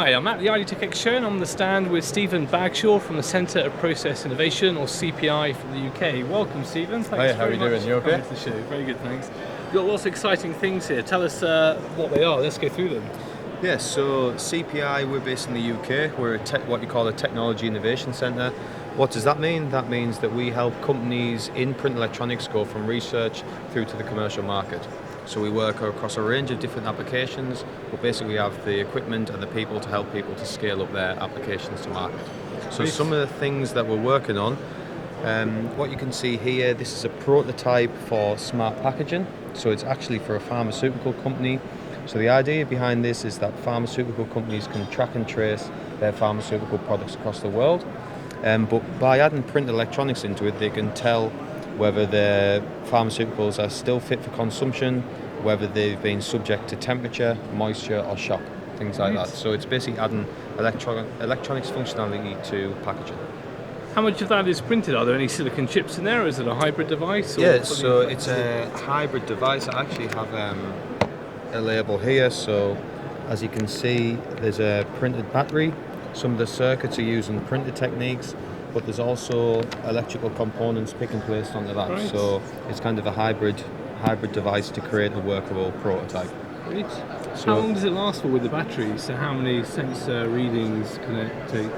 Hi, I'm at the IDTechEx show and I'm on the stand with Steven Bagshaw from the Centre of Process Innovation, or CPI, from the UK. Welcome, Steven. Thanks Hey, how are you doing? You okay? coming to the show. Very good, thanks. You've got lots of exciting things here. Tell us what they are. Let's go through them. Yes, so CPI, we're based in the UK. We're what you call a technology innovation centre. What does that mean? That means that we help companies in print electronics go from research through to the commercial market. So we work across a range of different applications, but basically we have the equipment and the people to help people to scale up their applications to market. So some of the things that we're working on, what you can see here, this is a prototype for smart packaging. So it's actually for a pharmaceutical company. So the idea behind this is that pharmaceutical companies can track and trace their pharmaceutical products across the world. But by adding print electronics into it, they can tell whether their pharmaceuticals are still fit for consumption, whether they've been subject to temperature, moisture or shock, things like that. So it's basically adding electronics functionality to packaging. How much of that is printed? Are there any silicon chips in there, or is it a hybrid device? Yeah, so it's a hybrid device. I actually have a label here. So as you can see, there's a printed battery. Some of the circuits are using printed techniques, but there's also electrical components picking place onto that. Right. So it's kind of a hybrid device to create a workable prototype. Great. So how long does it last for with the battery? So how many sensor readings can it take?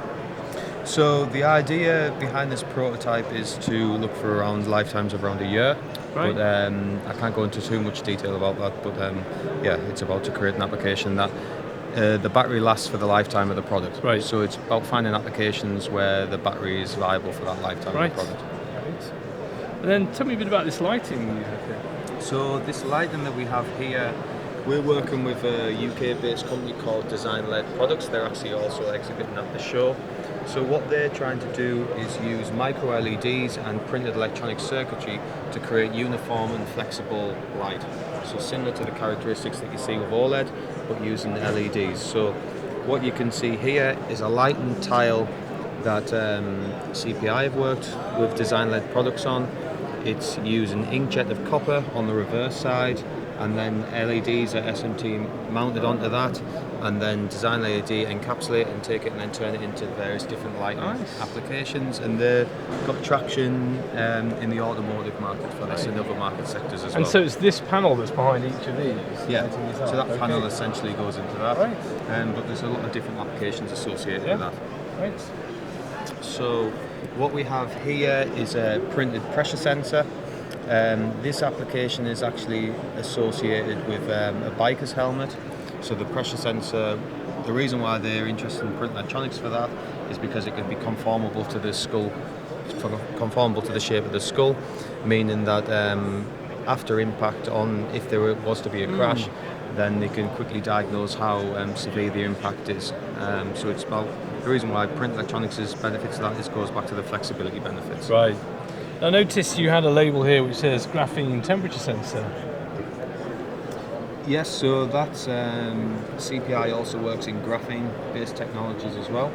So the idea behind this prototype is to look for around lifetimes of around a year. Right. But I can't go into too much detail about that. But yeah, it's about to create an application that the battery lasts for the lifetime of the product. Right. So it's about finding applications where the battery is viable for that lifetime of the product. Right. And then tell me a bit about this lighting you have here. So this lighting that we have here, we're working with a UK-based company called Design Led Products. They're actually also exhibiting at the show. So what they're trying to do is use micro LEDs and printed electronic circuitry to create uniform and flexible light. So similar to the characteristics that you see with OLED, but using LEDs. So what you can see here is a lighting tile that CPI have worked with Design Led Products on. It's using inkjet of copper on the reverse side, and then LEDs are SMT mounted onto that, and then Design LED encapsulate and take it and then turn it into various different lighting applications. And they've got traction in the automotive market for this and other market sectors as well. And so it's this panel that's behind each of these? Yeah, so that panel essentially goes into that. Right. But there's a lot of different applications associated with that. Right. So what we have here is a printed pressure sensor. This application is actually associated with a biker's helmet. So the pressure sensor, the reason why they're interested in print electronics for that is because it can be conformable to the skull, conformable to the shape of the skull, meaning that after impact if there was to be a crash, then they can quickly diagnose how severe the impact is. So it's about the reason why print electronics benefits that goes back to the flexibility benefits. Right. I noticed you had a label here which says graphene temperature sensor. Yes, so that's CPI also works in graphene-based technologies as well.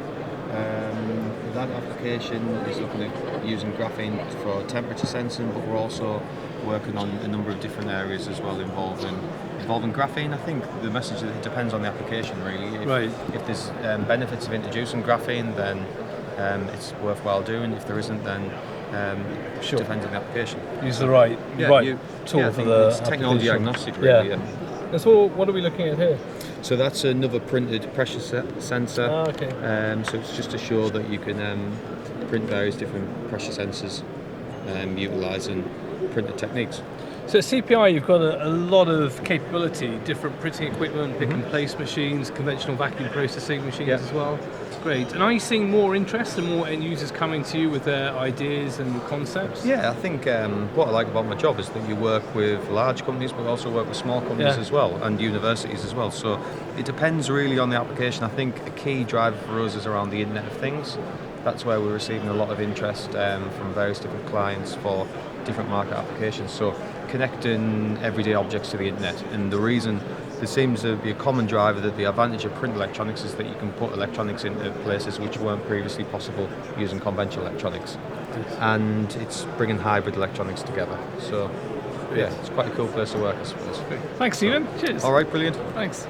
That application is looking at using graphene for temperature sensing, but we're also working on a number of different areas as well involving graphene. I think the message is it depends on the application really. If there's benefits of introducing graphene, then it's worthwhile doing. If there isn't, then it depends on the application. Use the right tool for the it's technology agnostic really. Yeah. And so what are we looking at here? So that's another printed pressure sensor. Okay. So it's just to show that you can print various different pressure sensors utilising printed techniques. So at CPI you've got a lot of capability, different printing equipment, pick and place machines, conventional vacuum processing machines as well. Great. And are you seeing more interest and more end users coming to you with their ideas and concepts? Yeah, I think what I like about my job is that you work with large companies but also work with small companies as well, and universities as well. So it depends really on the application. I think a key driver for us is around the Internet of Things. That's where we're receiving a lot of interest from various different clients for different market applications. So connecting everyday objects to the internet, and the reason there seems to be a common driver that the advantage of print electronics is that you can put electronics into places which weren't previously possible using conventional electronics, and it's bringing hybrid electronics together. So yeah, it's quite a cool place to work, I suppose. Thanks, Steven. Cheers. All right, brilliant. Thanks.